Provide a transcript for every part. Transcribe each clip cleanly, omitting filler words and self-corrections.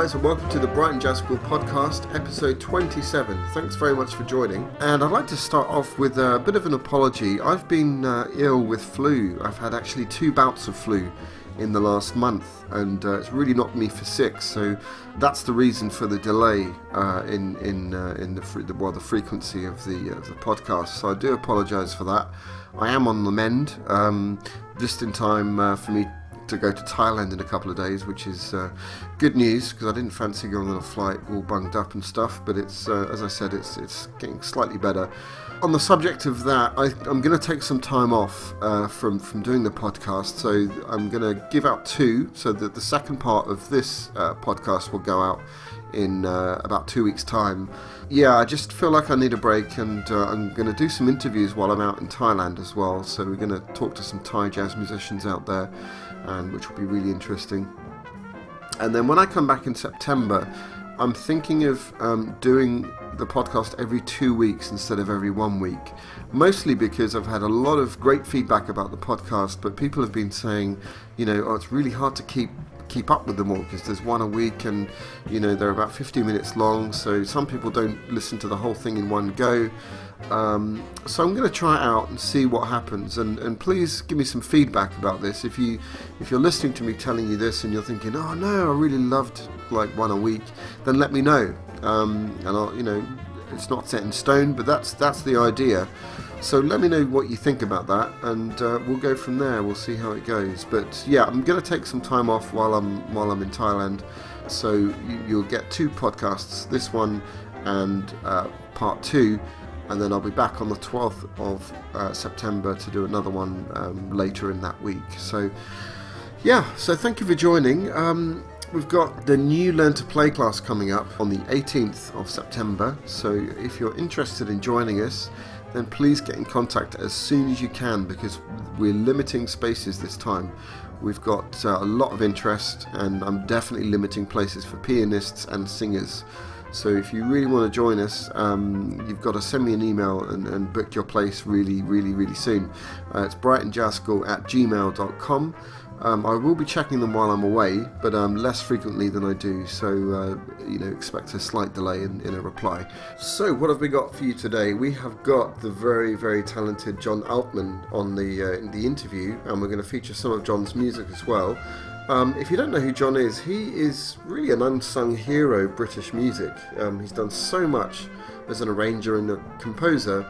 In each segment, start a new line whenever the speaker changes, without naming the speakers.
guys, and welcome to the Brighton Jazz School podcast, episode 27. Thanks very much for joining. And I'd like to start off with a bit of an apology. I've been ill with flu. I've had actually 2 bouts of flu in the last month, and it's really knocked me for 6. So that's the reason for the delay in the frequency of the podcast. So I do apologise for that. I am on the mend, just in time for me to go to Thailand in a couple of days, which is good news because I didn't fancy going on a flight all bunged up and stuff, but it's as I said, it's getting slightly better. On the subject of that, I'm going to take some time off from doing the podcast, so I'm going to give out 2, so that the second part of this podcast will go out in about 2 weeks' time. Yeah, I just feel like I need a break, and I'm going to do some interviews while I'm out in Thailand as well, so we're going to talk to some Thai jazz musicians out there, and which will be really interesting. And then when I come back in September, I'm thinking of doing the podcast every 2 weeks instead of every 1 week, mostly because I've had a lot of great feedback about the podcast, but people have been saying, it's really hard to keep up with them all because there's one a week, and they're about 50 minutes long, so some people don't listen to the whole thing in one go. So I'm going to try it out and see what happens, and please give me some feedback about this. If you're listening to me telling you this and you're thinking, oh no, I really loved like one a week, then let me know, and I'll, it's not set in stone, but that's the idea. So let me know what you think about that, and we'll go from there. We'll see how it goes. But yeah, I'm going to take some time off while I'm in Thailand. So you'll get 2 podcasts, this one and part 2, and then I'll be back on the 12th of September to do another one later in that week. So yeah, so thank you for joining. We've got the new Learn to Play class coming up on the 18th of September. So if you're interested in joining us, then please get in contact as soon as you can, because we're limiting spaces this time. We've got a lot of interest, and I'm definitely limiting places for pianists and singers. So if you really want to join us, you've got to send me an email and book your place really, really, really soon. It's brightonjazzschool@gmail.com. I will be checking them while I'm away, but less frequently than I do, so expect a slight delay in a reply. So what have we got for you today? We have got the very, very talented John Altman on the interview, and we're going to feature some of John's music as well. If you don't know who John is, he is really an unsung hero of British music. He's done so much as an arranger and a composer,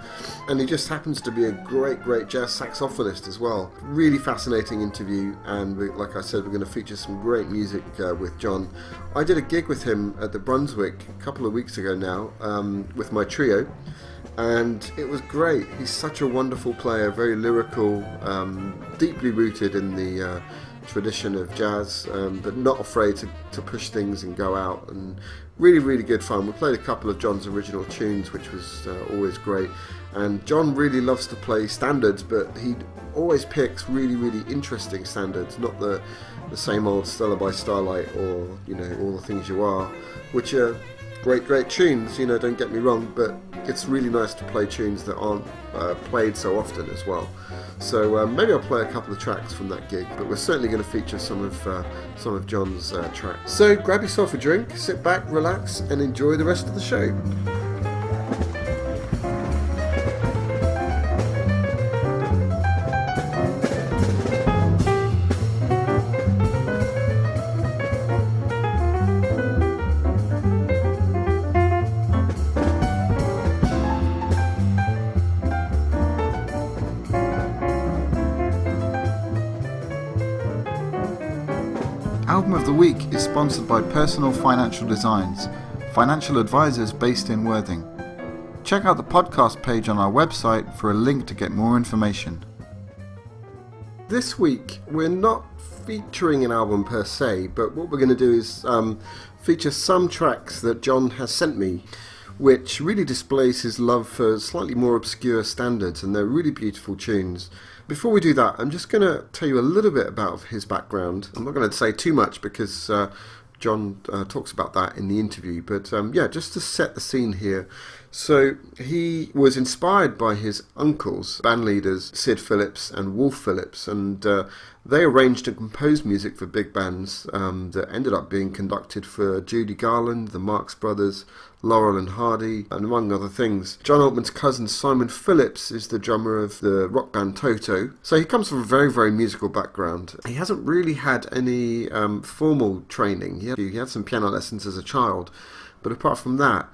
and he just happens to be a great jazz saxophonist as well. Really fascinating interview, and like I said, we're going to feature some great music with John. I did a gig with him at the Brunswick a couple of weeks ago now, with my trio, and it was great. He's such a wonderful player, very lyrical, deeply rooted in the tradition of jazz, but not afraid to push things and go out, and really, really good fun. We played a couple of John's original tunes, which was always great, and John really loves to play standards, but he always picks really, really interesting standards, not the same old Stella by Starlight or All the Things You Are, which are great tunes, don't get me wrong, but it's really nice to play tunes that aren't played so often as well. So maybe I'll play a couple of tracks from that gig, but we're certainly going to feature some of John's tracks. So grab yourself a drink, sit back, relax, and enjoy the rest of the show.
Album of the Week is sponsored by Personal Financial Designs, financial advisors based in Worthing. Check out the podcast page on our website for a link to get more information.
This week we're not featuring an album per se, but what we're going to do is feature some tracks that John has sent me, which really displays his love for slightly more obscure standards, and they're really beautiful tunes. Before we do that, I'm just going to tell you a little bit about his background. I'm not going to say too much because John talks about that in the interview, but just to set the scene here. So he was inspired by his uncles, band leaders Sid Phillips and Wolf Phillips, and they arranged and composed music for big bands that ended up being conducted for Judy Garland, the Marx Brothers, Laurel and Hardy, and among other things. John Altman's cousin Simon Phillips is the drummer of the rock band Toto. So he comes from a very, very musical background. He hasn't really had any formal training. He had some piano lessons as a child, but apart from that,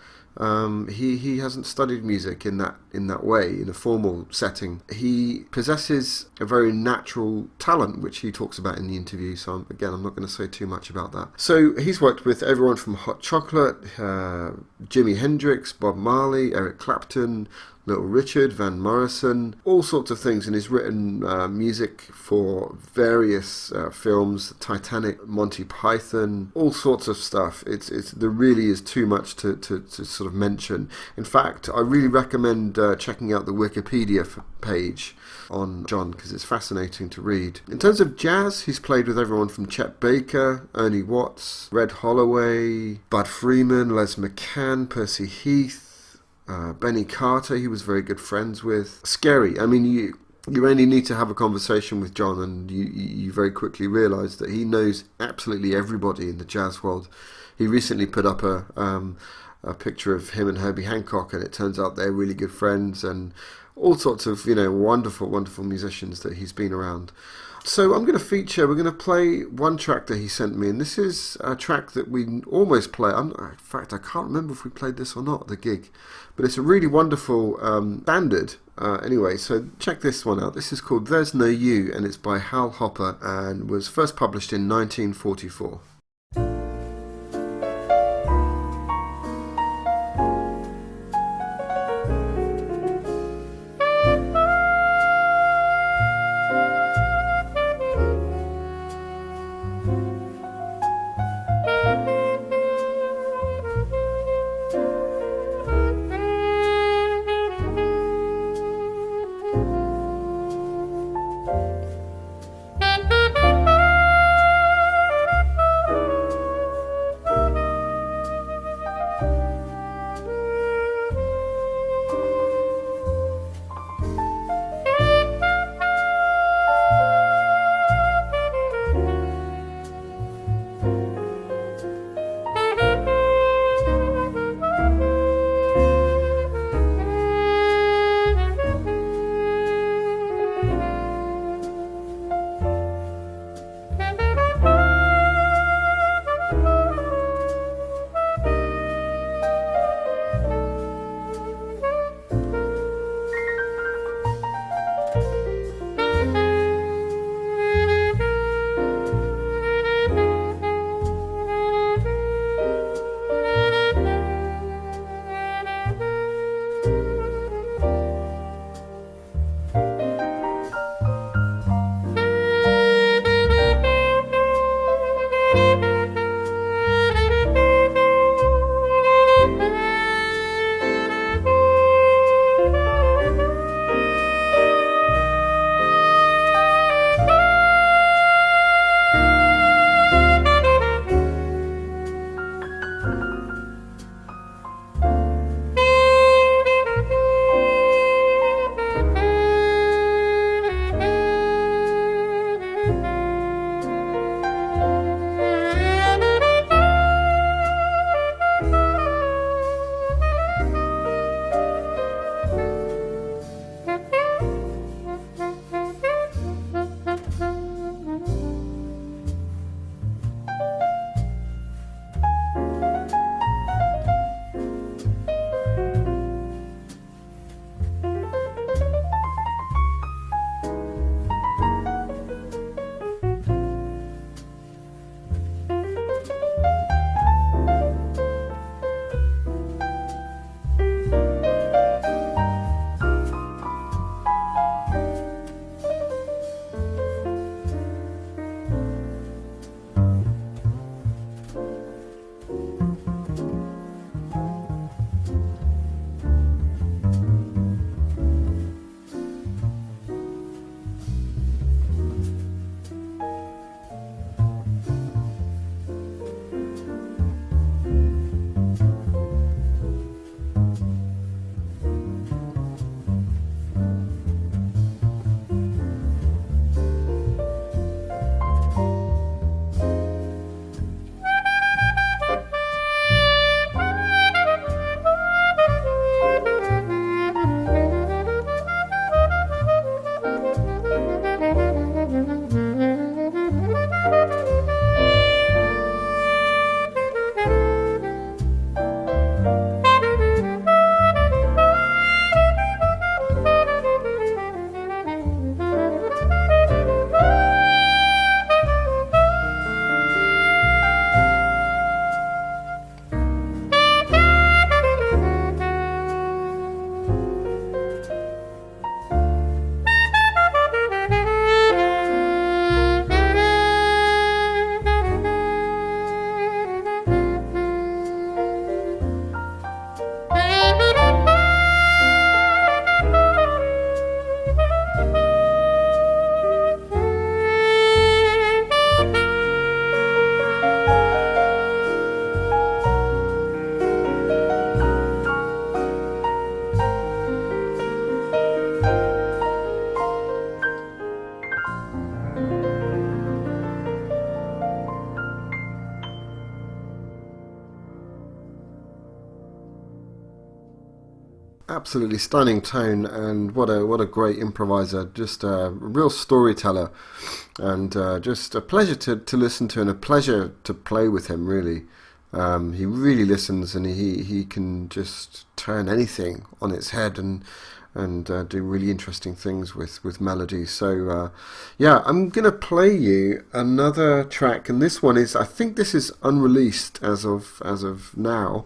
he hasn't studied music in that way, in a formal setting. He possesses a very natural talent, which he talks about in the interview, so I'm not going to say too much about that. So he's worked with everyone from Hot Chocolate, Jimi Hendrix, Bob Marley, Eric Clapton, Little Richard, Van Morrison, all sorts of things, and he's written music for various films, Titanic, Monty Python, all sorts of stuff. There really is too much to sort of mention. In fact, I really recommend checking out the Wikipedia page on John, because it's fascinating to read. In terms of jazz, he's played with everyone from Chet Baker, Ernie Watts, Red Holloway, Bud Freeman, Les McCann, Percy Heath, Benny Carter, he was very good friends with. Scary. I mean, you only need to have a conversation with John and you very quickly realise that he knows absolutely everybody in the jazz world. He recently put up a picture of him and Herbie Hancock, and it turns out they're really good friends, and all sorts of, wonderful, wonderful musicians that he's been around. So we're going to play one track that he sent me, and this is a track that we almost play. In fact, I can't remember if we played this or not at the gig, but it's a really wonderful standard. Anyway, so check this one out. This is called There's No You, and it's by Hal Hopper, and was first published in 1944. Absolutely stunning tone, and what a great improviser, just a real storyteller, and just a pleasure to listen to, and a pleasure to play with him, really. He really listens, and he can just turn anything on its head and do really interesting things with melodies. So I'm going to play you another track, and this one is, I think this is unreleased as of now,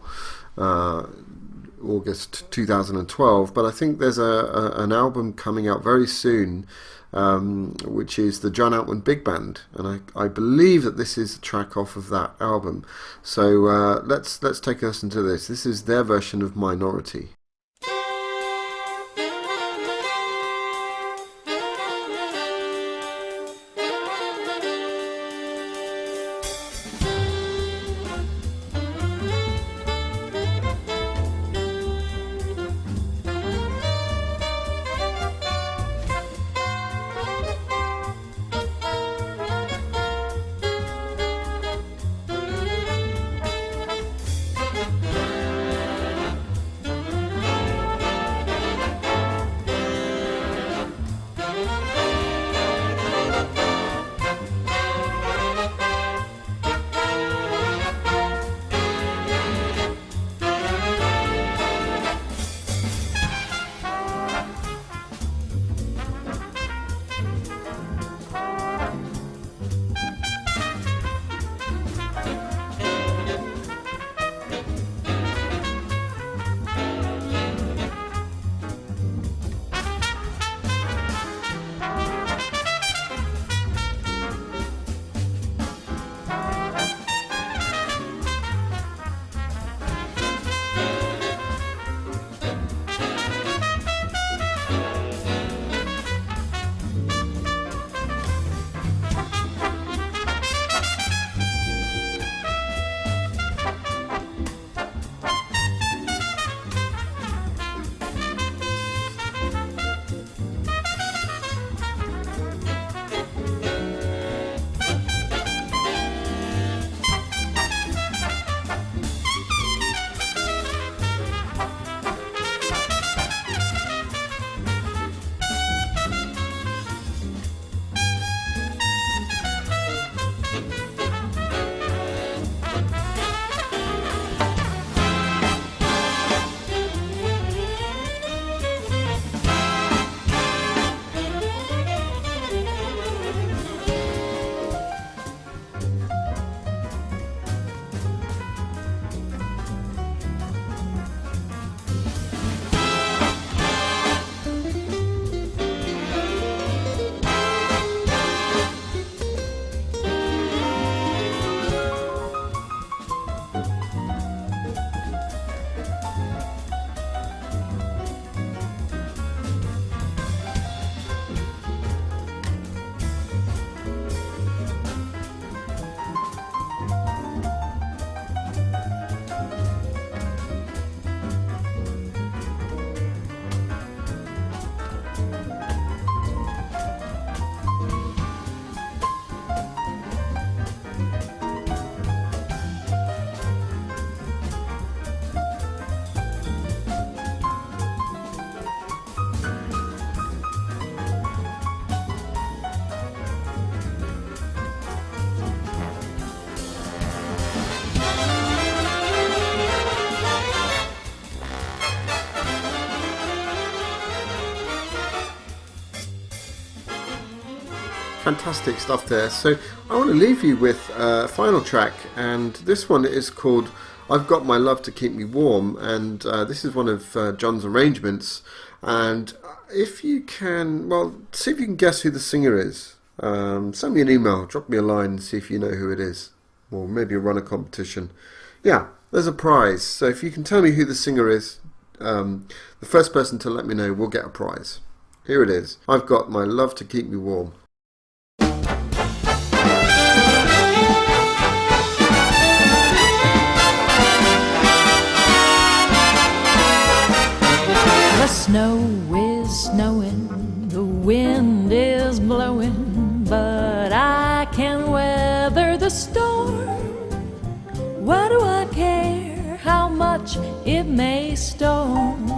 August 2012, but I think there's an album coming out very soon, which is the John Altman Big Band, and I believe that this is a track off of that album. So let's take a listen to this. This is their version of Minority. Fantastic stuff there. So I want to leave you with a final track, and this one is called I've Got My Love to Keep Me Warm, and this is one of John's arrangements. And if you can, well, see if you can guess who the singer is. Send me an email, drop me a line and see if you know who it is, or maybe run a competition. Yeah, there's a prize. So if you can tell me who the singer is, the first person to let me know will get a prize. Here it is. I've Got My Love to Keep Me Warm.
The snow is snowing, the wind is blowing, but I can weather the storm. What do I care how much it may storm?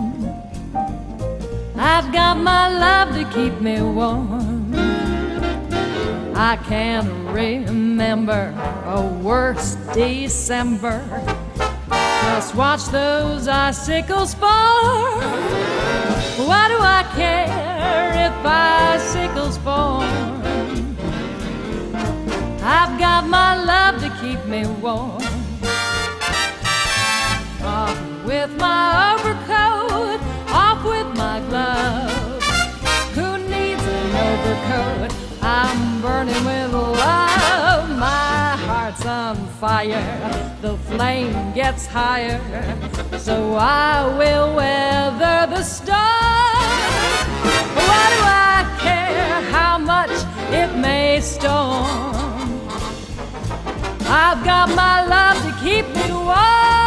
I've got my love to keep me warm. I can't remember a worse December. Just watch those icicles fall. Why do I care if icicles fall? I've got my love to keep me warm. Off with my overcoat, off with my gloves. Who needs an overcoat? I'm burning with love. My heart's on fire, the flame gets higher, so I will weather the storm. Why do I care how much it may storm? I've got my love to keep me warm.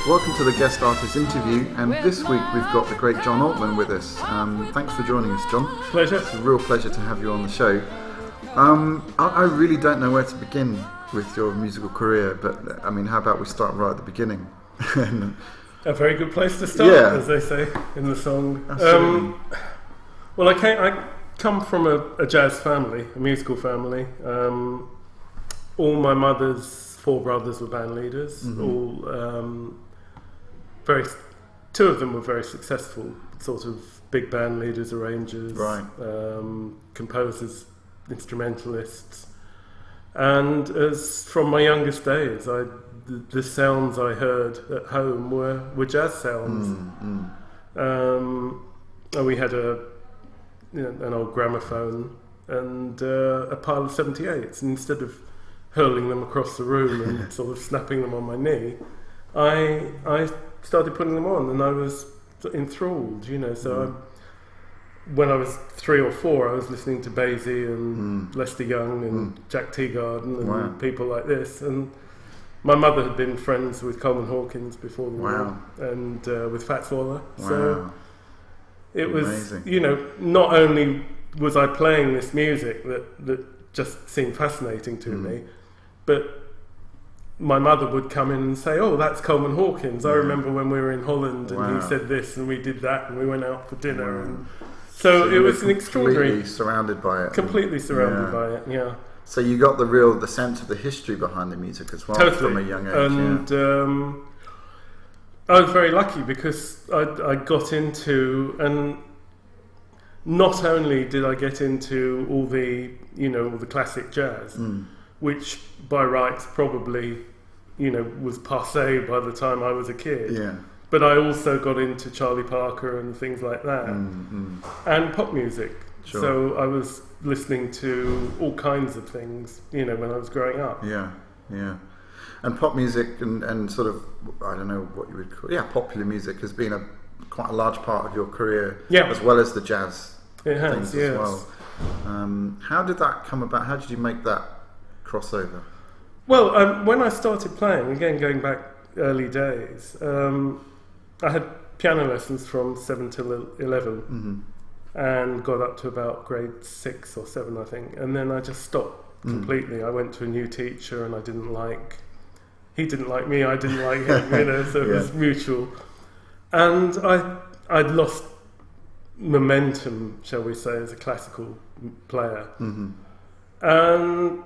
Welcome to the guest artist interview, and this week we've got the great John Altman with us. Thanks for joining us, John.
Pleasure.
It's a real pleasure to have you on the show. I really don't know where to begin with your musical career, but I mean, how about we start right at the beginning?
A very good place to start, as they say in the song. Well, I come from a jazz family, a musical family. All my mother's 4 brothers were band leaders. Mm-hmm. Two of them were very successful, sort of big band leaders, arrangers,
right.
Composers, instrumentalists. And as from my youngest days, the sounds I heard at home were jazz sounds. And we had an old gramophone and a pile of 78s. And instead of hurling them across the room and sort of snapping them on my knee, I started putting them on, and I was enthralled, So when I was 3 or 4, I was listening to Basie and Lester Young and Jack Teagarden and people like this. And my mother had been friends with Coleman Hawkins before the war, and with Fats Waller. So it was, not only was I playing this music that just seemed fascinating to me, but my mother would come in and say, "Oh, that's Coleman Hawkins. I remember when we were in Holland and he said this and we did that and we went out for dinner." And so it was an extraordinary...
Completely surrounded by it.
Completely surrounded by it, yeah.
So you got the sense of the history behind the music as well,
totally.
From a young age.
And I was very lucky because I got into, and not only did I get into all the classic jazz, which by rights probably, was passé by the time I was a kid. Yeah. But I also got into Charlie Parker and things like that, and pop music. Sure. So I was listening to all kinds of things, when I was growing up.
Yeah, yeah. And pop music and sort of, I don't know what you would call, popular music has been quite a large part of your career, as well as the jazz things as well. How did that come about? How did you make that crossover?
Well, when I started playing, again going back early days, I had piano lessons from 7 till 11, and got up to about grade 6 or 7, I think, and then I just stopped completely. I went to a new teacher, and he didn't like me, I didn't like him, so it was mutual. And I'd lost momentum, shall we say, as a classical player.
Mm-hmm.
And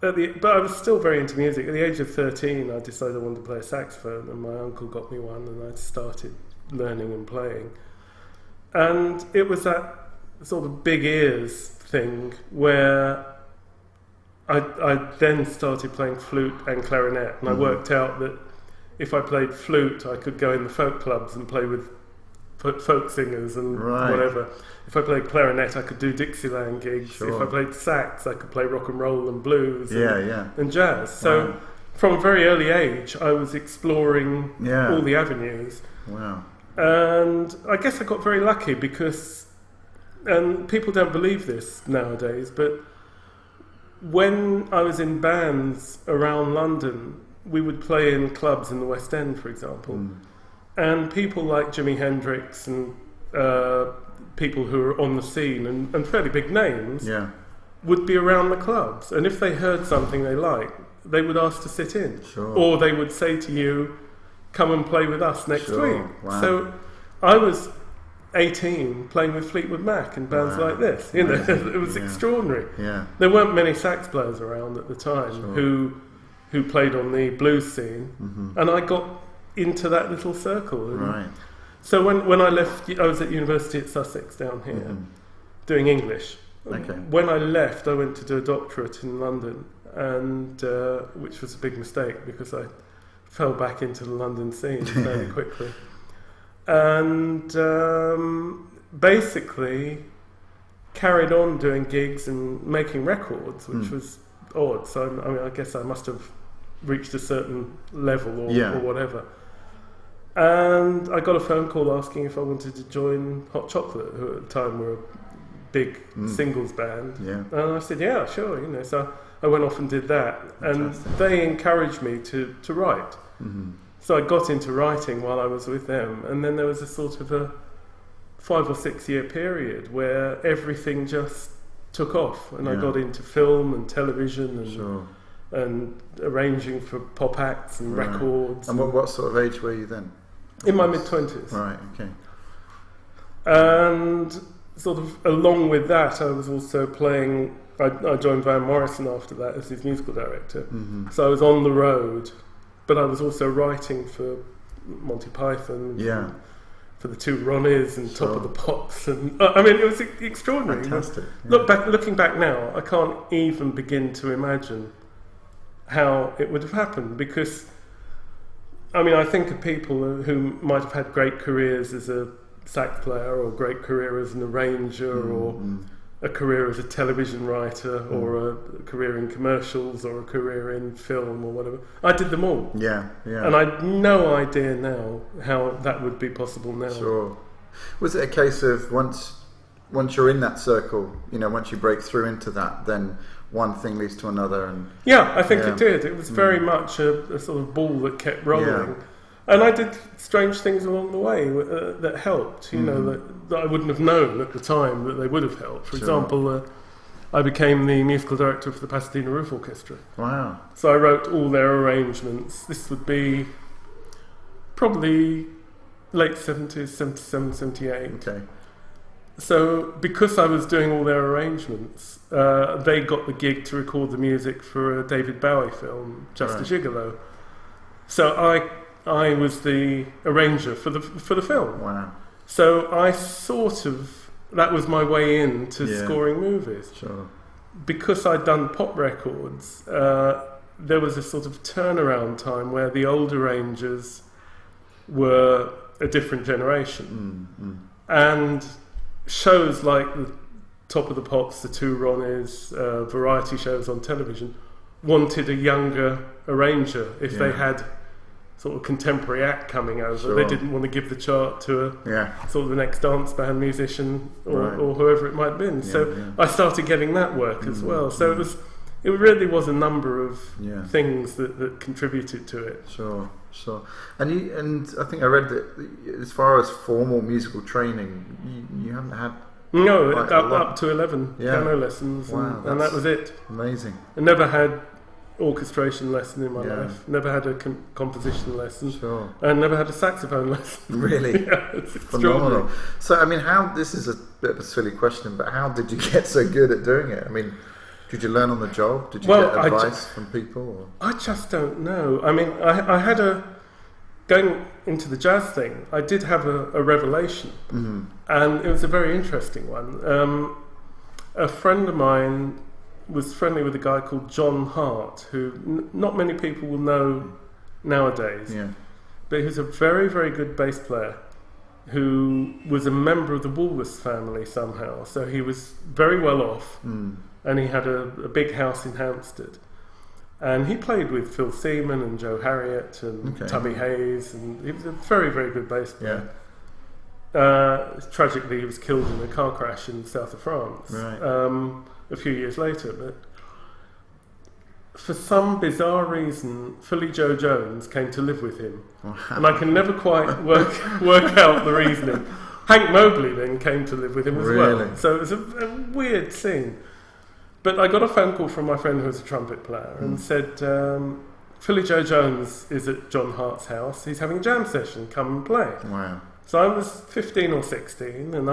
but I was still very into music. At the age of 13, I decided I wanted to play a saxophone, and my uncle got me one, and I started learning and playing. And it was that sort of big ears thing where I then started playing flute and clarinet, and I worked out that if I played flute, I could go in the folk clubs and play with folk singers and whatever. If I played clarinet, I could do Dixieland gigs.
Sure.
If I played sax, I could play rock and roll and blues and jazz. So from a very early age, I was exploring all the avenues.
Wow.
And I guess I got very lucky because, and people don't believe this nowadays, but when I was in bands around London, we would play in clubs in the West End, for example. And people like Jimi Hendrix and people who are on the scene and fairly big names would be around the clubs. And if they heard something they liked, they would ask to sit in.
Sure.
Or they would say to you, come and play with us next week.
Wow.
So I was 18 playing with Fleetwood Mac and bands like this. You know, it was extraordinary.
Yeah.
There weren't many sax players around at the time who played on the blues scene. And I got into that little circle. And so when I left, I was at university at Sussex down here doing English.
Okay.
When I left, I went to do a doctorate in London, and which was a big mistake because I fell back into the London scene fairly quickly. And basically carried on doing gigs and making records, which was odd. So I mean, I guess I must have reached a certain level or whatever. And I got a phone call asking if I wanted to join Hot Chocolate, who at the time were a big singles band.
Yeah.
And I said, yeah, sure. You know, so I went off and did that.
Fantastic.
And they encouraged me to write. So I got into writing while I was with them, and then there was a sort of a 5 or 6 year period where everything just took off, and I got into film and television and arranging for pop acts and records.
And what sort of age were you then?
In my mid-20s.
Right, okay.
And sort of along with that, I was also playing, I joined Van Morrison after that as his musical director. So I was on the road, but I was also writing for Monty Python, for the Two Ronnies and Top of the Pops, and I mean, it was extraordinary.
Fantastic.
Looking back now, I can't even begin to imagine how it would have happened, because I mean, I think of people who might have had great careers as a sax player, or a great career as an arranger, or a career as a television writer, or a career in commercials, or a career in film, or whatever. I did them all. And I'd no idea now how that would be possible now.
Sure. Was it a case of once you're in that circle, you know, once you break through into that, then one thing leads to another? And
I think it did. It was very much a sort of ball that kept rolling. And I did strange things along the way that helped, you know, that I wouldn't have known at the time that they would have helped. For example, I became the musical director for the Pasadena Roof Orchestra.
Wow.
So I wrote all their arrangements. This would be probably late 70s, 77, 78.
Okay.
So because I was doing all their arrangements, they got the gig to record the music for a David Bowie film, Just a Gigolo. So I was the arranger for the film.
Wow.
So I sort of, that was my way into scoring movies.
Sure.
Because I'd done pop records, there was a sort of turnaround time where the old arrangers were a different generation. And shows like the Top of the Pops, the Two Ronnies, variety shows on television wanted a younger arranger if they had sort of contemporary act coming over. They didn't want to give the chart to a sort of the next dance band musician or whoever it might have been. I started getting that work as well. So it really was a number of things that contributed to it.
Sure. And I think I read that as far as formal musical training, you haven't had.
No, up to 11 piano lessons, and that was it.
Amazing.
I never had orchestration lesson in my life. Never had a composition lesson.
Sure.
And never had a saxophone lesson.
Really?
Yeah, it's
Phenomenal.
extraordinary.
So, I mean, this is a bit of a silly question, but how did you get so good at doing it? I mean, did you learn on the job? Did you get advice from people? Or?
I just don't know. I mean, I had going into the jazz thing, I did have a revelation. Mm-hmm. And it was a very interesting one. A friend of mine was friendly with a guy called John Hart, who not many people will know nowadays.
Yeah.
But he was a very, very good bass player who was a member of the Woolworths family somehow. So he was very well off, and he had a big house in Hampstead. And he played with Phil Seaman and Joe Harriott and Tubby Hayes, and he was a very, very good bass player. Tragically, he was killed in a car crash in the south of France a few years later. But for some bizarre reason, Philly Joe Jones came to live with him, and I can never quite work out the reasoning. Hank Mobley then came to live with him as well. So it was a weird scene. But I got a phone call from my friend who was a trumpet player and said, Philly Joe Jones is at John Hart's house. He's having a jam session. Come and play.
Wow.
So I was 15 or 16, and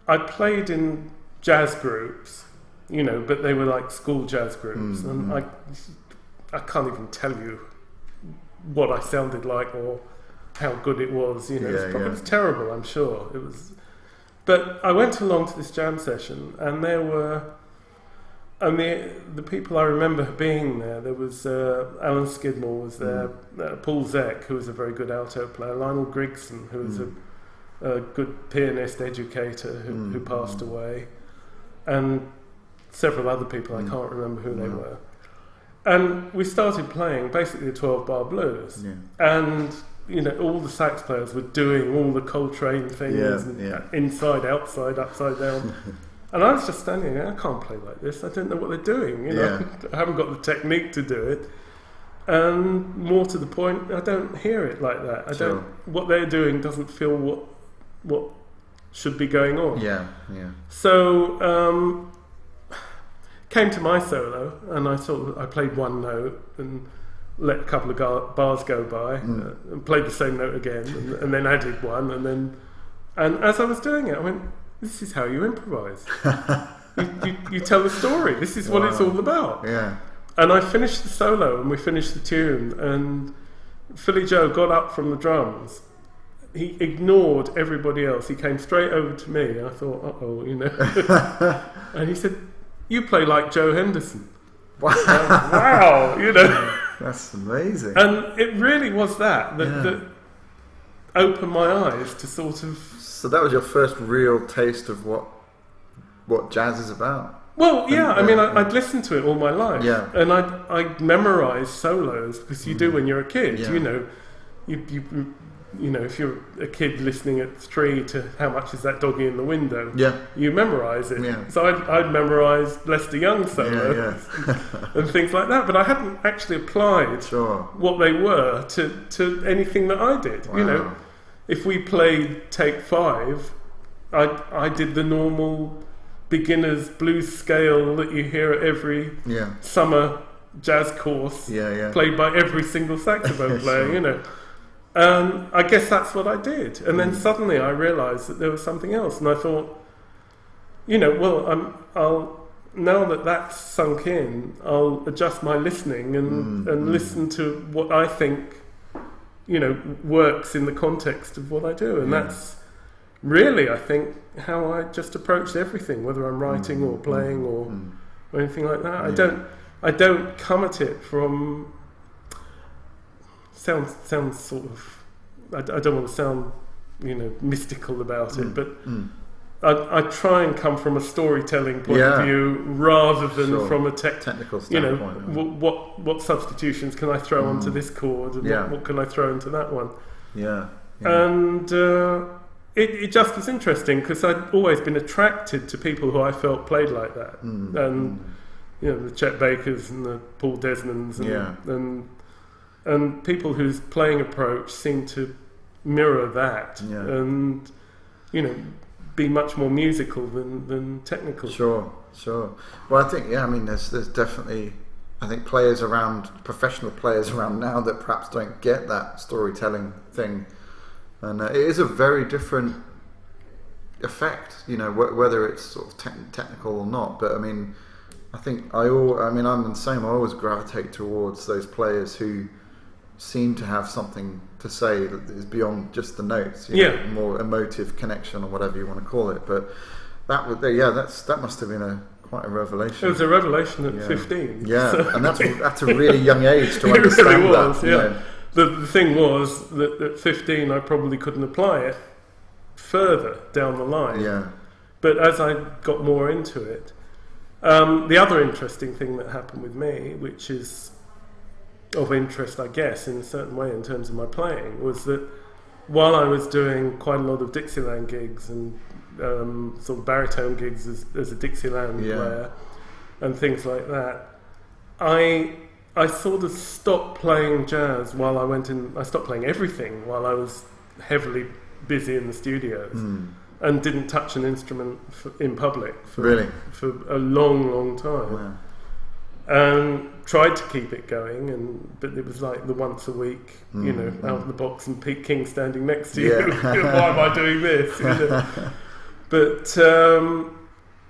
I played in jazz groups, but they were like school jazz groups, and I can't even tell you what I sounded like or how good it was. It was terrible, I'm sure. It was. But I went along to this jam session, and there were, the people I remember being there. There was Alan Skidmore was there, Paul Zek, who was a very good alto player, Lionel Grigson, who was a good pianist educator who passed away, and several other people. I can't remember who they were. And we started playing basically a 12-bar blues, and all the sax players were doing all the Coltrane things, inside, outside, upside down. And I was just standing there, I can't play like this, I don't know what they're doing, I haven't got the technique to do it. And more to the point, I don't hear it like that. What they're doing doesn't feel what should be going on. So came to my solo, and I played one note and let a couple of bars go by, and played the same note again, and then added one, and as I was doing it, I went, "This is how you improvise. you tell a story. This is what it's all about."
Yeah.
And I finished the solo, and we finished the tune, and Philly Joe got up from the drums. He ignored everybody else. He came straight over to me. I thought, and he said, "You play like Joe Henderson." Wow,
That's amazing.
And it really was that opened my eyes to sort of...
So that was your first real taste of what jazz is about?
Well, I'd listened to it all my life.
Yeah.
And I memorised solos, because you do when you're a kid. If you're a kid listening at 3 to How Much Is That Doggy in the Window, you memorise it. Yeah. So I'd memorised Lester Young solos and things like that, but I hadn't actually applied what they were to anything that I did.
Wow.
If we played Take 5, I did the normal beginner's blues scale that you hear at every summer jazz course, played by every single saxophone player, I guess that's what I did. And then suddenly I realised that there was something else. And I thought, I'll now that that's sunk in, I'll adjust my listening and listen to what I think, works in the context of what I do. And that's really, I think, how I just approach everything, whether I'm writing or playing or anything like that. I don't come at it from... Sounds sort of... I don't want to sound, mystical about it, but I try and come from a storytelling point of view rather than from a technical standpoint. What substitutions can I throw onto this chord, and what can I throw into that one? And it just was interesting, because I'd always been attracted to people who I felt played like that, and the Chet Bakers and the Paul Desmonds and people whose playing approach seemed to mirror that, and be much more musical than technical.
Sure. Well, I think there's definitely I think professional players around now that perhaps don't get that storytelling thing, and it is a very different effect, whether it's sort of technical or not. But I mean, I think I'm the same. I always gravitate towards those players who seem to have something to say that is beyond just the notes, more emotive connection or whatever you want to call it. But that must have been quite a revelation.
It was a revelation at 15.
Yeah,
so
and that's a really young age to understand
really was,
that.
Yeah. The thing was that at 15 I probably couldn't apply it further down the line.
Yeah.
But as I got more into it, the other interesting thing that happened with me, which is of interest, I guess, in a certain way in terms of my playing, was that while I was doing quite a lot of Dixieland gigs and sort of baritone gigs as a Dixieland player and things like that, I sort of stopped playing jazz while I stopped playing everything while I was heavily busy in the studios and didn't touch an instrument in public for a long time.
Wow.
And tried to keep it going, but it was like the once a week, out of the box and Pete King standing next to you. Why am I doing this? But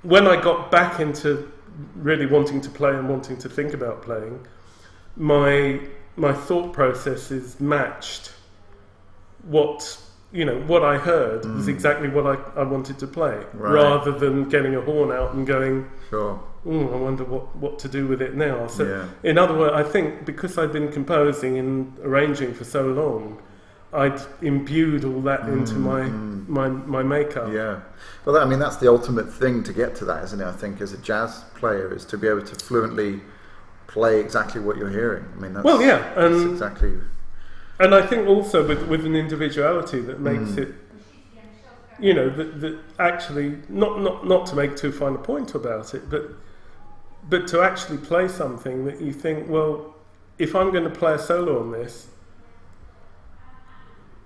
when I got back into really wanting to play and wanting to think about playing, my thought processes matched what I heard was exactly what I wanted to play, rather than getting a horn out and going,
sure.
I wonder what to do with it now. So, in other words, I think because I'd been composing and arranging for so long, I'd imbued all that into my makeup.
Yeah, well, that's the ultimate thing to get to that, isn't it? I think as a jazz player is to be able to fluently play exactly what you're hearing. That's exactly.
And I think also with an individuality that makes it, that actually not to make too fine a point about it, but to actually play something that you think, well, if I'm going to play a solo on this,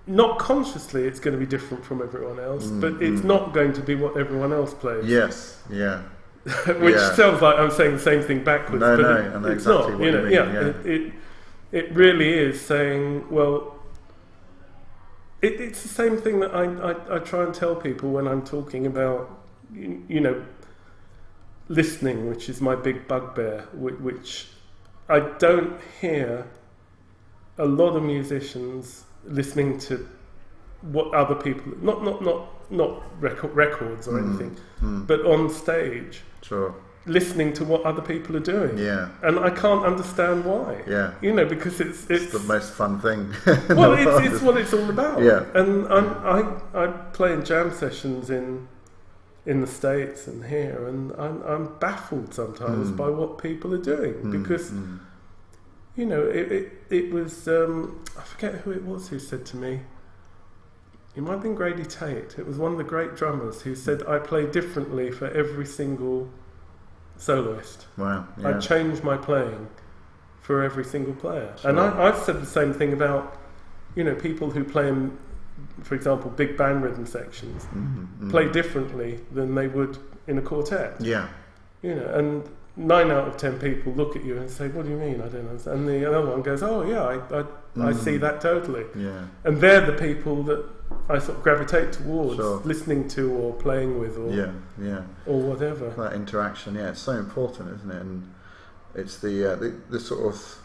not consciously it's going to be different from everyone else, but it's not going to be what everyone else plays.
Yes, yeah.
Which sounds like I'm saying the same thing backwards,
but
I know it's
exactly
not.
What you mean,
It really is saying, well, it's the same thing that I try and tell people when I'm talking about, listening, which is my big bugbear, which I don't hear a lot of musicians listening to what other people, not records or anything, but on stage.
Sure.
Listening to what other people are doing, and I can't understand why. Because it's
the most fun thing.
Well, it's what it's all about. And
I
play in jam sessions in the States and here, and I'm baffled sometimes by what people are doing because it was I forget who it was who said to me. It might have been Grady Tate. It was one of the great drummers who said, "I play differently for every single soloist.
Wow,
I change my playing for every single player." Sure. And I've said the same thing about people who play in, for example, big band rhythm sections play differently than they would in a quartet. And 9 out of 10 people look at you and say, "What do you mean? I don't understand." And the other one goes, "Oh yeah, I see that totally." And they're the people that I sort of gravitate towards, listening to or playing with, or or whatever.
That interaction, it's so important, isn't it? And it's the sort of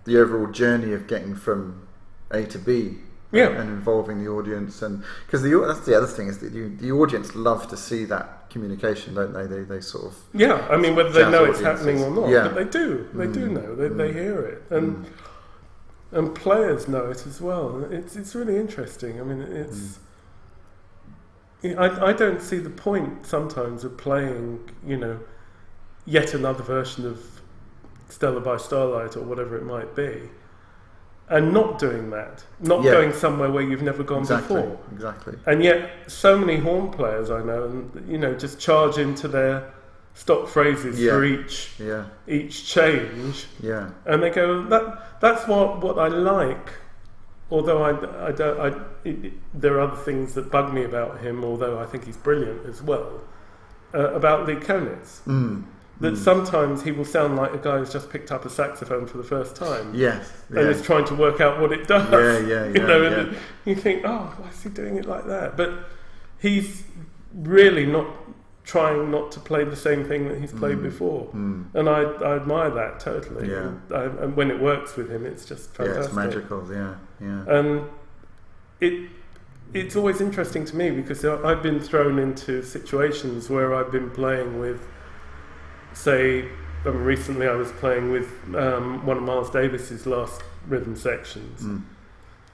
the overall journey of getting from A to B, and involving the audience, and because that's the other thing is that the audience love to see that communication, don't they? They sort of
whether they know it's happening or not, but they do. They do know. They hear it, and players know it as well. It's really interesting. I mean, it's. I don't see the point sometimes of playing, yet another version of Stella by Starlight or whatever it might be, and not doing that, not going somewhere where you've never gone before.
Exactly.
And yet, so many horn players I know, and just charge into their stock phrases for each change. And they go, that's what I like. Although there are other things that bug me about him. Although I think he's brilliant as well. About Lee Konitz, that sometimes he will sound like a guy who's just picked up a saxophone for the first time.
Yes.
And is trying to work out what it does.
And
you think, oh, why is he doing it like that? But he's really not trying not to play the same thing that he's played before. And I admire that totally.
Yeah.
And when it works with him, it's just fantastic.
Yeah, it's magical, yeah.
And it's always interesting to me because I've been thrown into situations where I've been playing with, say, recently I was playing with one of Miles Davis's last rhythm sections.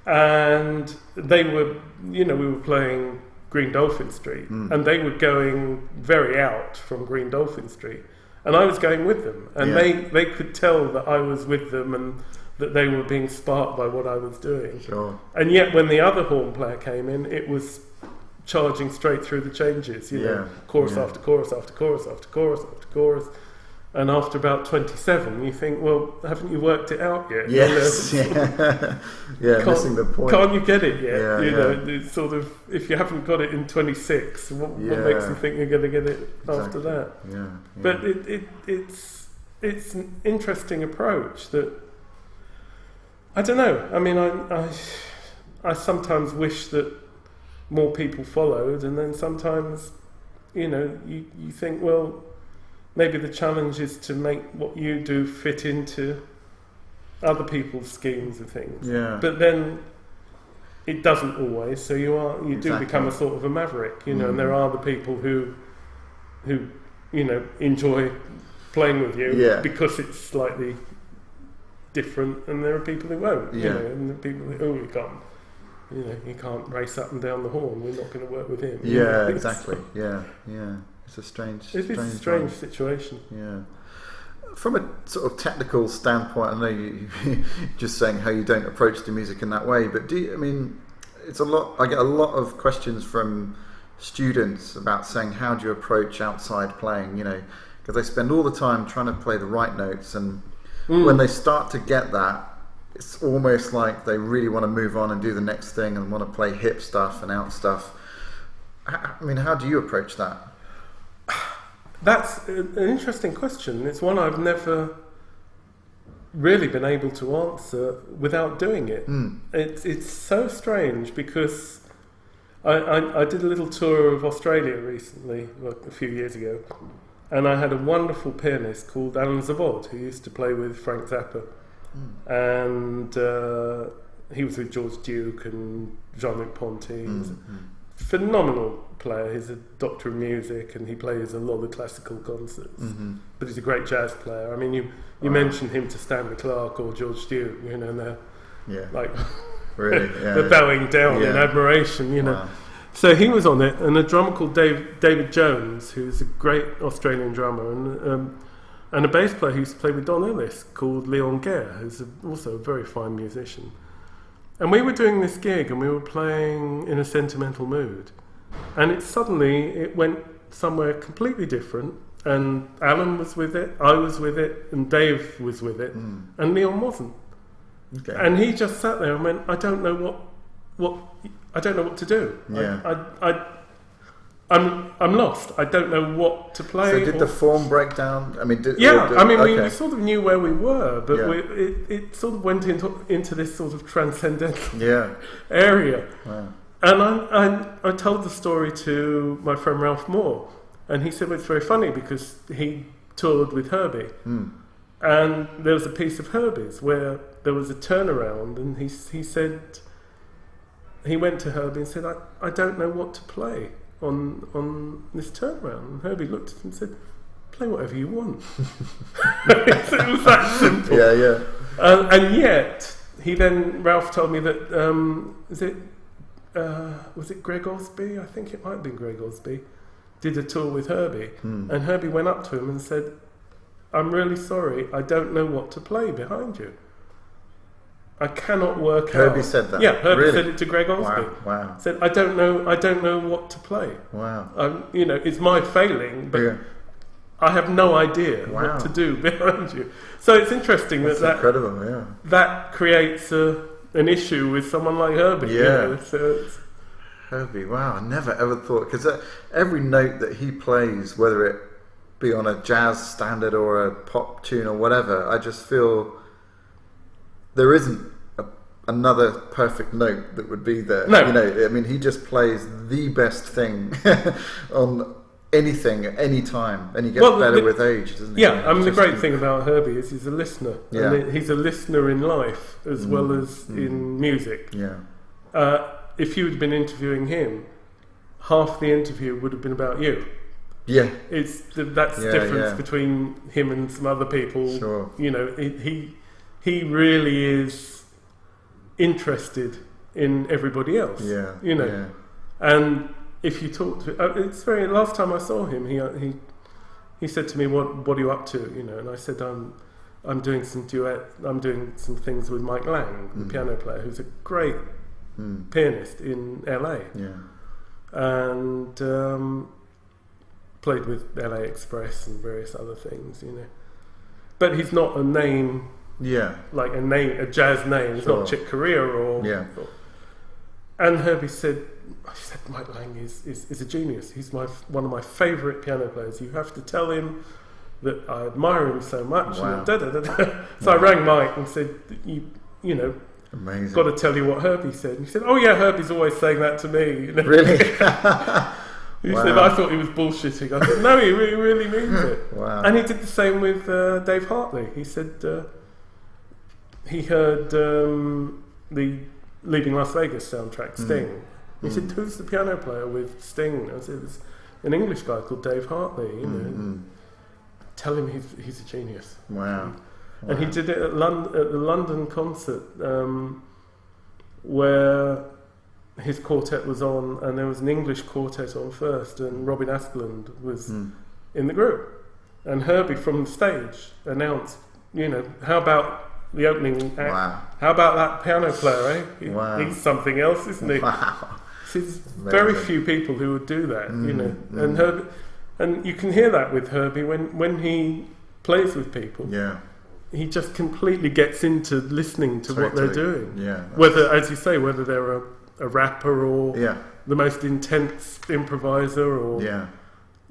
And they were, we were playing Green Dolphin Street, and they were going very out from Green Dolphin Street, and I was going with them, and they could tell that I was with them and that they were being sparked by what I was doing.
Sure.
And yet when the other horn player came in, it was charging straight through the changes, chorus after chorus after chorus after chorus after chorus. And after about 27, you think, well, haven't you worked it out yet?
Yes, missing the point.
Can't you get it yet?
Yeah,
It's sort of, if you haven't got it in 26, what makes you think you're going to get it after that?
Yeah.
But it's an interesting approach that, I don't know. I mean, I sometimes wish that more people followed, and then sometimes, you think, well, maybe the challenge is to make what you do fit into other people's schemes of things.
Yeah.
But then it doesn't always. So you do become a sort of a maverick, and there are the people who enjoy playing with you because it's slightly different, and there are people who won't. And the people who you can't race up and down the horn. We're not going to work with him.
Yeah, exactly. Yeah. It's a strange
situation.
Yeah. From a sort of technical standpoint, I know you just saying how you don't approach the music in that way, but it's a lot. I get a lot of questions from students about saying, how do you approach outside playing? Because they spend all the time trying to play the right notes, and when they start to get that, it's almost like they really want to move on and do the next thing and want to play hip stuff and out stuff. How do you approach that?
That's an interesting question. It's one I've never really been able to answer without doing it. It's so strange because I did a little tour of Australia recently, a few years ago, and I had a wonderful pianist called Alan Zavod who used to play with Frank Zappa, and he was with George Duke and Jean-Luc Ponty. He's a phenomenal player. He's a doctor of music, and he plays a lot of classical concerts. But he's a great jazz player. I mean, you mentioned him to Stanley Clarke or George Duke, and they're like
really,
they're bowing down in admiration,
Wow.
So he was on it, and a drummer called David Jones, who's a great Australian drummer, and a bass player who used to play with Don Ellis called Leon Guerre, who's also a very fine musician. And we were doing this gig, and we were playing in a sentimental mood, and it went somewhere completely different. And Alan was with it, I was with it, and Dave was with it, and Leon wasn't.
Okay.
And he just sat there and went, I don't know what to do.
Yeah.
I'm lost. I don't know what to play.
So did the form break down? I mean,
we sort of knew where we were, but it sort of went into this sort of transcendental area.
Wow.
And I told the story to my friend Ralph Moore, and he said, well, it's very funny because he toured with Herbie, and there was a piece of Herbie's where there was a turnaround, and he said, he went to Herbie and said, I don't know what to play on this turnaround. And Herbie looked at him and said, play whatever you want. It was that simple.
Yeah.
And yet, Ralph told me that, was it Greg Osby? I think it might have been Greg Osby, did a tour with Herbie. And Herbie went up to him and said, I'm really sorry, I don't know what to play behind you. I cannot work out.
Herbie said that?
Yeah, Herbie
Really?
said it to Greg Osby.
Wow.
Said, I don't know what to play.
Wow.
It's my failing, but I have no idea what to do behind you. So it's interesting
That's incredible,
that creates an issue with someone like Herbie.
Yeah.
So
Herbie, wow, I never ever thought, because every note that he plays, whether it be on a jazz standard or a pop tune or whatever. I just feel there isn't another perfect note that would be there.
No.
You know, I mean, he just plays the best thing on anything at any time, and he gets better with age, doesn't he?
Yeah, I mean, the great thing about Herbie is he's a listener.
Yeah.
And he's a listener in life as well as in music.
Yeah.
If you had been interviewing him, half the interview would have been about you.
Yeah.
That's the difference between him and some other people.
Sure.
You know, he really is interested in everybody else.
Yeah.
You know,
Yeah.
and if you talk to, last time I saw him, he said to me, "What are you up to?" You know, and I said, "I'm doing some some things with Mike Lang, the piano player, who's a great pianist in LA."
Yeah.
And played with LA Express and various other things, you know. But he's not a name, like a jazz name. It's not Chick Corea or. And Herbie said, Mike Lang is a genius. He's one of my favourite piano players. You have to tell him that I admire him so much.
Wow.
So I rang Mike and said, you know,
amazing.
Got to tell you what Herbie said. And he said, "Oh yeah, Herbie's always saying that to me." You know?
Really?
He said, "I thought he was bullshitting." I said, "No, he really means it."
Wow.
And he did the same with Dave Hartley. He said he heard the Leaving Las Vegas soundtrack, Sting. He said, "Who's the piano player with Sting?" I said, "It's an English guy called Dave Hartley." You know, tell him he's a genius.
Wow.
And he did it at the London concert, where his quartet was on, and there was an English quartet on first, and Robin Askeland was in the group. And Herbie from the stage announced, you know, how about the opening act?
Wow.
How about that piano player, eh?
Wow.
He's something else, isn't he?
Wow.
There's very few people who would do that, you know. And Herbie, and you can hear that with Herbie when he plays with people.
Yeah.
He just completely gets into listening to what they're doing.
Yeah.
Whether, as you say, whether they're a rapper or
Yeah.
the most intense improviser or
Yeah.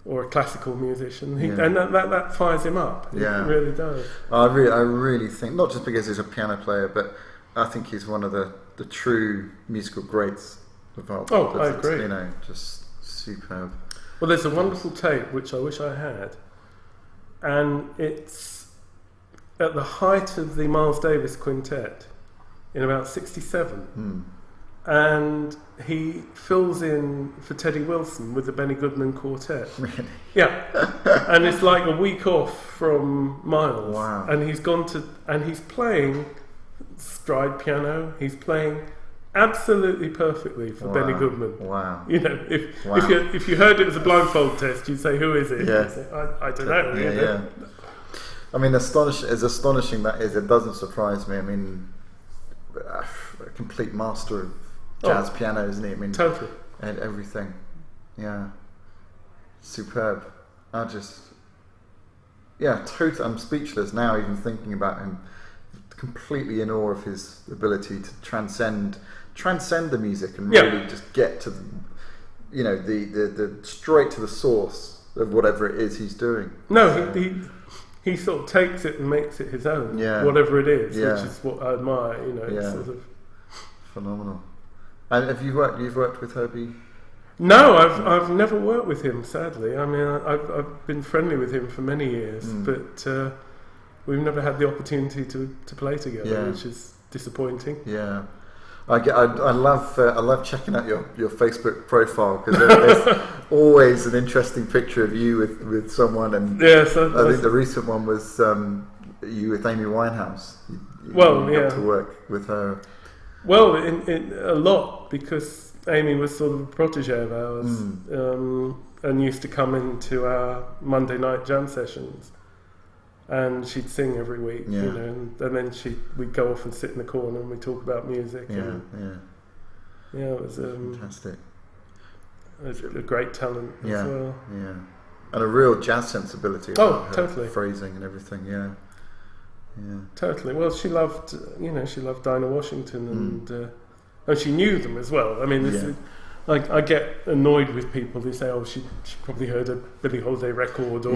or a classical musician,
Yeah.
and that fires him up.
Yeah.
It really does.
I really think, not just because he's a piano player, but I think he's one of the true musical greats of our.
Oh, I agree.
You know, just superb.
Well, there's a wonderful tape which I wish I had, and it's at the height of the Miles Davis Quintet in about 1967. And he fills in for Teddy Wilson with the Benny Goodman Quartet.
Really?
Yeah. And it's like a week off from Miles.
Wow.
And he's playing stride piano. He's playing absolutely perfectly for Benny Goodman.
Wow.
You know, if you heard it as a blindfold test, you'd say, "Who is it?"
Yeah.
You'd say, I don't know.
Yeah,
you know?
yeah. I mean, as astonishing that is, it doesn't surprise me. I mean, a complete master of jazz piano, isn't he? I mean,
Totally.
And everything. Yeah. Superb. Totally. I'm speechless now, even thinking about him. Completely in awe of his ability to transcend the music and really just get to the straight to the source of whatever it is he's doing.
No, he sort of takes it and makes it his own, whatever it is, which is what I admire. You know, it's sort of
phenomenal. And have you've worked with Herbie?
No, I've never worked with him. Sadly, I mean, I've been friendly with him for many years, but we've never had the opportunity to play together, which is disappointing.
Yeah. I love checking out your Facebook profile, because there's always an interesting picture of you with someone, and I think the recent one was you with Amy Winehouse. You got to work with her.
Well, in a lot, because Amy was sort of a protege of ours, and used to come into our Monday night jam sessions. And she'd sing every week, you know, and then we'd go off and sit in the corner and we'd talk about music. It was
fantastic.
It was a great talent as well.
Yeah, and a real jazz sensibility.
Totally.
Phrasing and everything. Yeah.
Totally. Well, she loved Dinah Washington, and she knew them as well. I mean, I get annoyed with people who say, "Oh, she probably heard a Billie Holiday record or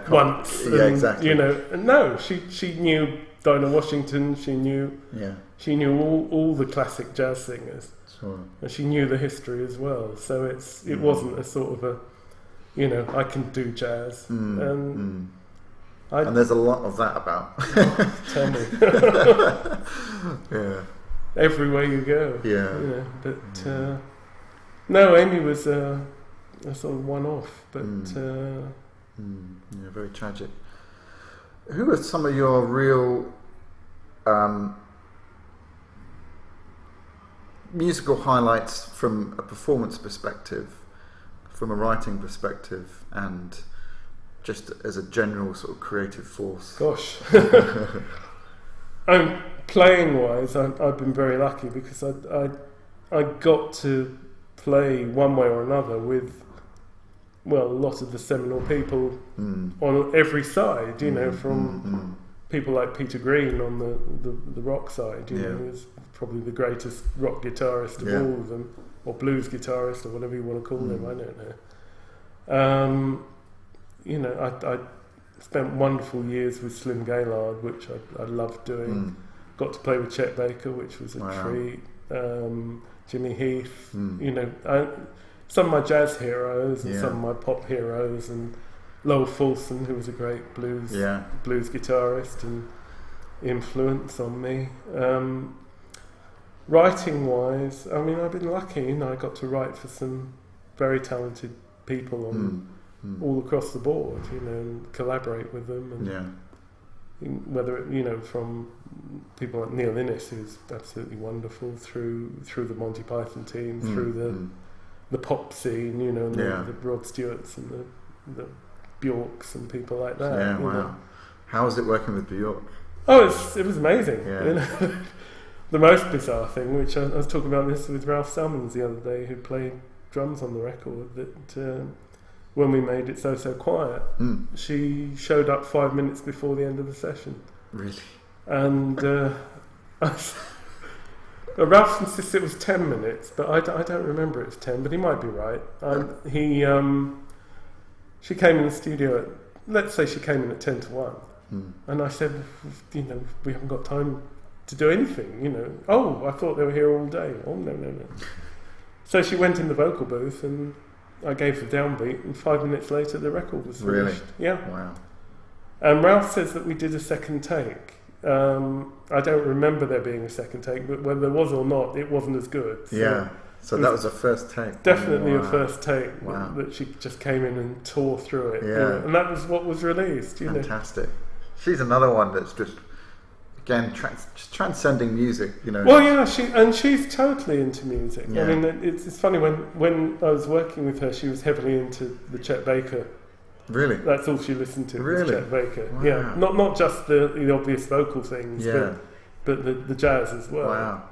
once."
Yeah, exactly.
You know, and no, she knew Dinah Washington. She knew all the classic jazz singers, and she knew the history as well. So it wasn't a sort of a, you know, I can do jazz, and
there's a lot of that about.
Tell me.
Yeah.
Everywhere you go.
Yeah.
You know, but no, Amy was a sort of one-off, but
very tragic. Who are some of your real musical highlights from a performance perspective, from a writing perspective, and just as a general sort of creative force?
Gosh. Playing-wise, I've been very lucky because I got to play one way or another with, well, a lot of the seminal people on every side, you know, from people like Peter Green on the rock side, you know, who's probably the greatest rock guitarist of all of them, or blues guitarist, or whatever you want to call them, I don't know. You know, I spent wonderful years with Slim Gaillard, which I loved doing. Got to play with Chet Baker, which was a treat. Jimmy Heath, you know, some of my jazz heroes and some of my pop heroes, and Lowell Fulson, who was a great blues guitarist and influence on me. Writing wise, I mean, I've been lucky, you know, I got to write for some very talented people on all across the board, you know, and collaborate with them, and whether you know, from people like Neil Innes, who's absolutely wonderful, through the Monty Python team, through the pop scene, you know, and the Rod Stewarts and the Bjorks and people like that.
Yeah, wow. Know. How was it working with Bjork?
Oh, it was amazing. Yeah. You know? The most bizarre thing, which I was talking about this with Ralph Salmons the other day, who played drums on the record, that when we made It So So Quiet, she showed up 5 minutes before the end of the session.
Really?
And Ralph insists it was 10 minutes, but I don't remember it was 10, but he might be right. She came in the studio let's say she came in at 10 to 1, and I said, you know, we haven't got time to do anything, you know. Oh, I thought they were here all day. Oh, no. So she went in the vocal booth, and I gave the downbeat, and 5 minutes later the record was finished.
Really?
Yeah.
Wow.
And Ralph says that we did a second take. I don't remember there being a second take, but whether there was or not, it wasn't as good.
So that was a first take.
Definitely a first take. Wow. That she just came in and tore through it.
Yeah.
You know, and that was what was released.
Fantastic. She's another one that's just, again, transcending music, you know.
Well, yeah, she's totally into music.
Yeah.
I mean, it's funny, when I was working with her, she was heavily into the Chet Baker.
Really?
That's all she listened to.
Really?
Was Chet Baker.
Wow.
Yeah, not just the obvious vocal things, but the jazz as well.
Wow.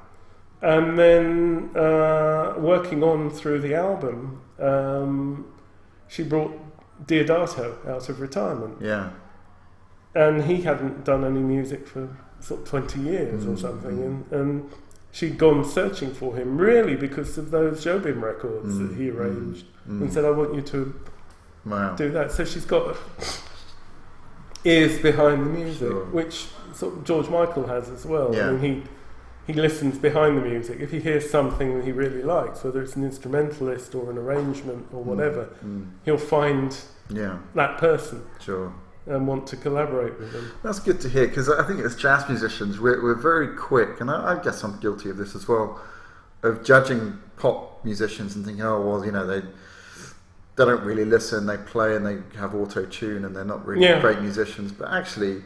And then working on through the album, she brought Diodato out of retirement.
Yeah.
And he hadn't done any music for sort of 20 years or something, and she'd gone searching for him, really because of those Jobim records that he arranged, and said, I want you to do that. So she's got ears behind the music, which sort of George Michael has as well.
Yeah.
I mean, he listens behind the music. If he hears something that he really likes, whether it's an instrumentalist or an arrangement or whatever, he'll find that person.
Sure.
And want to collaborate with them.
That's good to hear, because I think as jazz musicians we're very quick, and I guess I'm guilty of this as well, of judging pop musicians and thinking, oh well, you know, they don't really listen, they play and they have auto-tune and they're not really great musicians. But actually,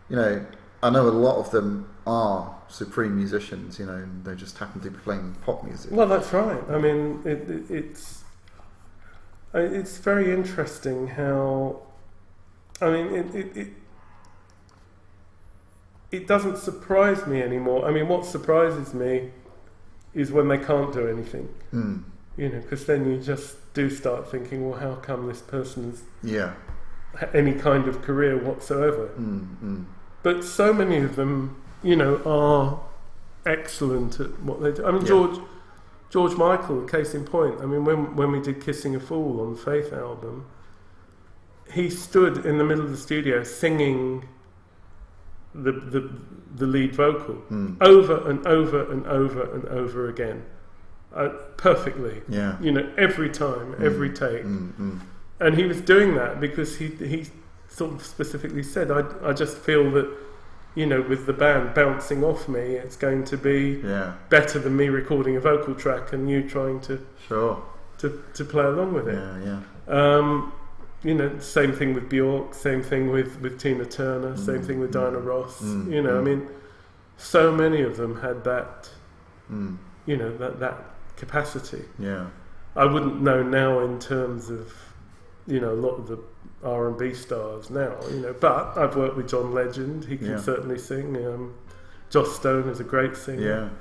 you know, I know a lot of them are supreme musicians, you know, and they just happen to be playing pop music.
Well, that's right. I mean, it's very interesting how, I mean, it doesn't surprise me anymore. I mean, what surprises me is when they can't do anything. You know, because then you just do start thinking, well, how come this person's any kind of career whatsoever? But so many of them, you know, are excellent at what they do. I mean, George Michael, case in point. I mean, when we did Kissing a Fool on the Faith album, he stood in the middle of the studio singing the lead vocal over and over and over and over again, perfectly.
Yeah.
Every time, every take. And he was doing that because he sort of specifically said, I just feel that, with the band bouncing off me, it's going to be better than me recording a vocal track and you trying to play along with it. Same thing with Bjork, same thing with Tina Turner, same thing with Diana Ross. I mean, so many of them had that, that capacity.
Yeah.
I wouldn't know now in terms of, a lot of the R&B stars now, but I've worked with John Legend. He can certainly sing. Joss Stone is a great singer.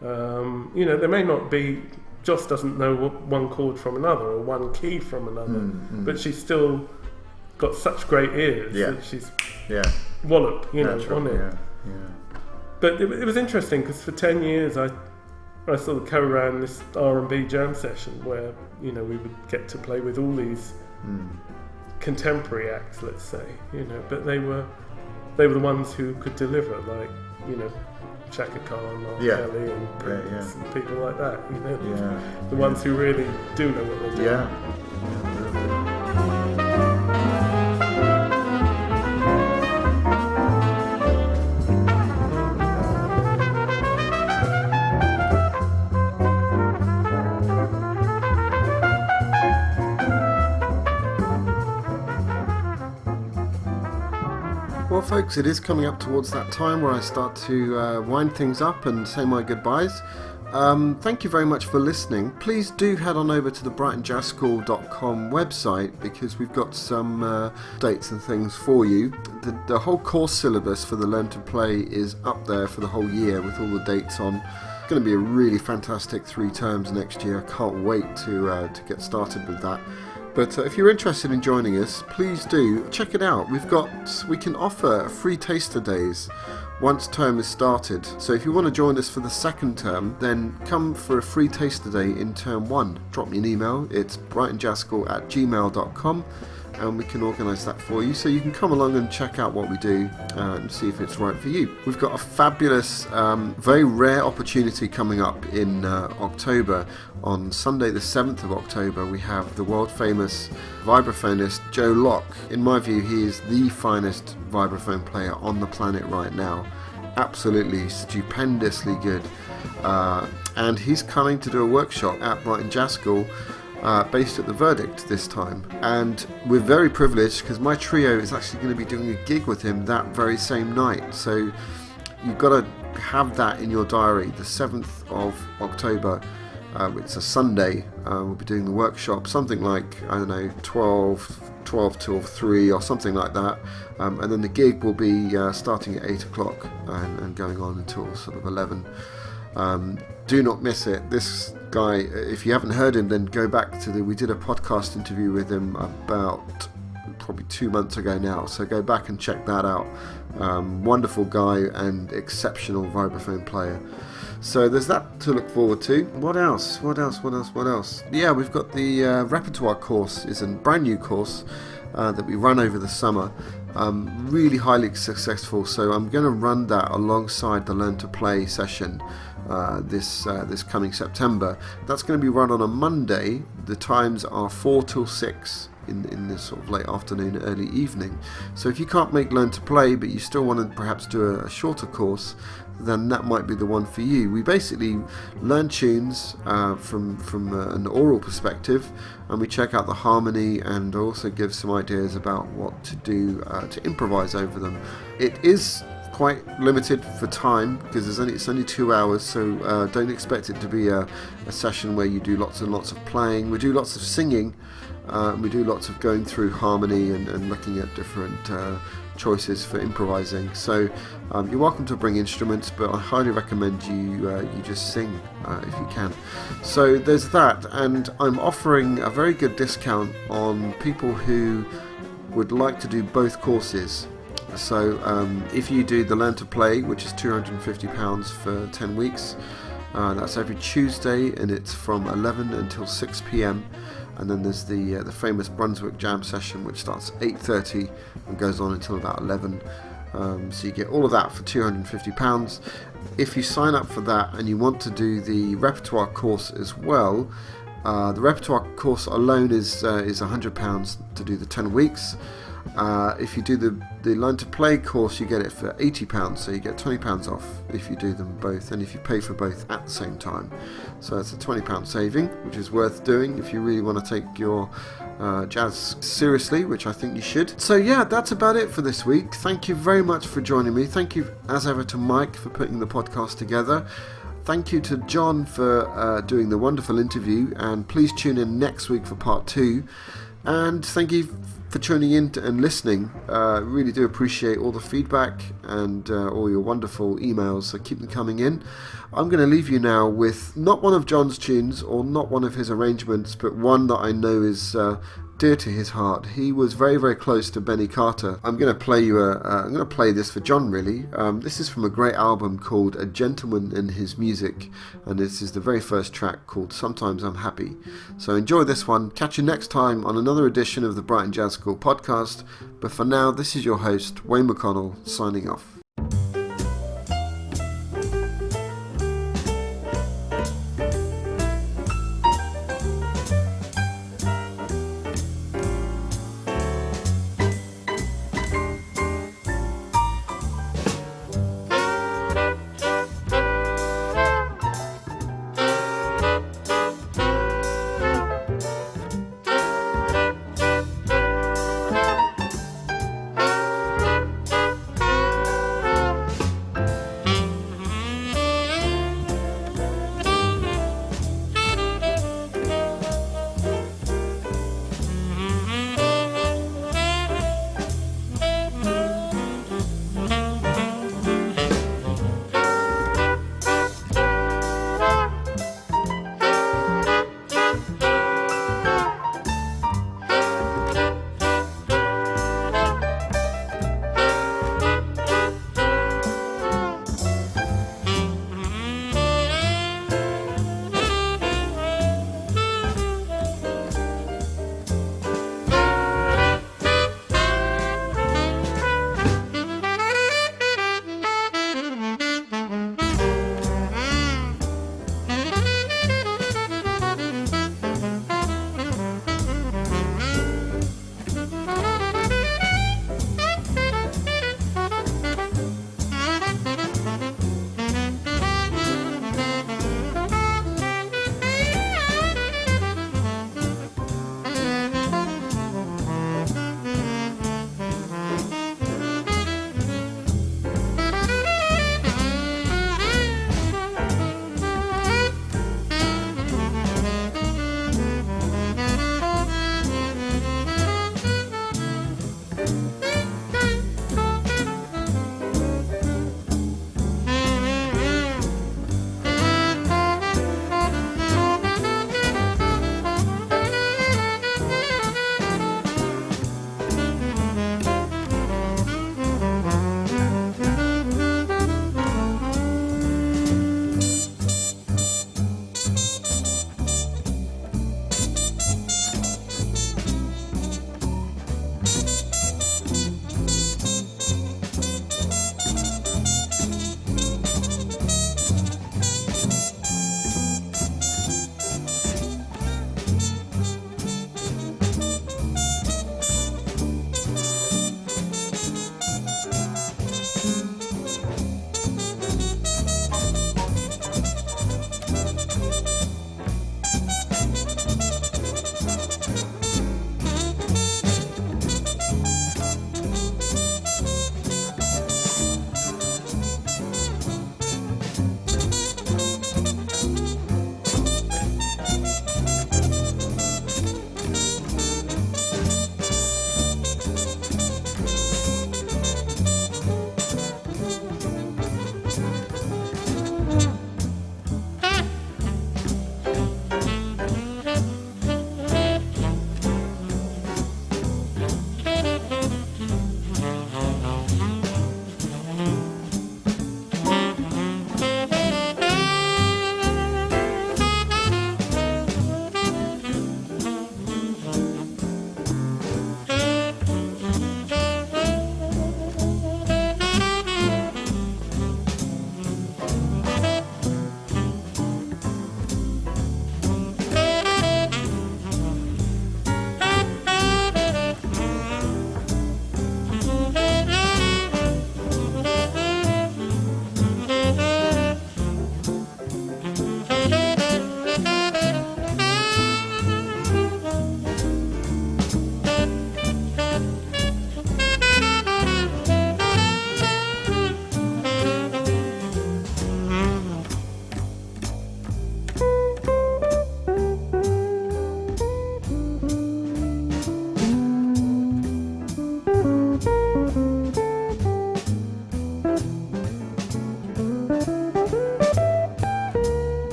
There may not be, Joss doesn't know one chord from another or one key from another, but she's still got such great ears that she's wallop, on it. But it was interesting because for 10 years I sort of co-ran this R&B jam session where, we would get to play with all these contemporary acts, let's say, but they were the ones who could deliver, like, Chaka Khan, R. Kelly and Prince and people like that, the ones who really do know what they're doing.
Well, folks, it is coming up towards that time where I start to wind things up and say my goodbyes. Thank you very much for listening. Please do head on over to the brightonjazzschool.com website because we've got some dates and things for you. The whole course syllabus for the Learn to Play is up there for the whole year with all the dates on. It's going to be a really fantastic 3 terms next year. I can't wait to get started with that. But if you're interested in joining us, please do check it out. We can offer free taster days once term is started. So if you want to join us for the second term, then come for a free taster day in term 1. Drop me an email. It's brightonjazzschool@gmail.com and we can organise that for you so you can come along and check out what we do and see if it's right for you. We've got a fabulous, very rare opportunity coming up in October. On Sunday the 7th of October we have the world famous vibraphonist Joe Locke. In my view, he is the finest vibraphone player on the planet right now. Absolutely stupendously good. And he's coming to do a workshop at Brighton Jazz School based at the Verdict this time, and we're very privileged because my trio is actually going to be doing a gig with him that very same night, so you've got to have that in your diary. The 7th of October, it's a Sunday, we'll be doing the workshop, something like, 12 till 3 or something like that, and then the gig will be starting at 8 o'clock and going on until sort of 11. Do not miss it. This guy, if you haven't heard him, then go back to we did a podcast interview with him about probably 2 months ago now, so go back and check that out. Wonderful guy and exceptional vibraphone player. So there's that to look forward to. What else? Yeah, we've got the repertoire course. Is a brand new course that we run over the summer. Really highly successful, so I'm going to run that alongside the Learn to Play session this coming September. That's going to be run on a Monday. The times are 4 till 6 in this sort of late afternoon, early evening. So if you can't make Learn to Play but you still want to perhaps do a shorter course, then that might be the one for you. We basically learn tunes from an oral perspective, and we check out the harmony and also give some ideas about what to do to improvise over them. It is quite limited for time because it's only 2 hours, so don't expect it to be a session where you do lots and lots of playing. We do lots of singing, we do lots of going through harmony and looking at different choices for improvising. So you're welcome to bring instruments, but I highly recommend you just sing if you can. So there's that, and I'm offering a very good discount on people who would like to do both courses. So if you do the Learn to Play, which is £250 for 10 weeks, That's every Tuesday, and it's from 11 until 6 p.m. And then there's the famous Brunswick Jam Session, which starts at 8:30 and goes on until about 11. So you get all of that for £250. If you sign up for that and you want to do the repertoire course as well, the repertoire course alone is £100 to do the 10 weeks. If you do the Learn to Play course, you get it for £80, so you get £20 off if you do them both, and if you pay for both at the same time. So it's a £20 saving, which is worth doing if you really want to take your jazz seriously, which I think you should. So yeah, that's about it for this week. Thank you very much for joining me. Thank you as ever to Mike for putting the podcast together. Thank you to John for doing the wonderful interview, and please tune in next week for part 2. And thank you for tuning in and listening. Really do appreciate all the feedback and all your wonderful emails, so keep them coming in. I'm going to leave you now with not one of John's tunes or not one of his arrangements, but one that I know is dear to his heart. He was very, very close to Benny Carter. I'm going to play you I'm going to play this for John, really. This is from a great album called A Gentleman and His Music, and this is the very first track called Sometimes I'm Happy. So enjoy this one. Catch you next time on another edition of the Brighton Jazz School podcast. But for now, this is your host, Wayne McConnell, signing off.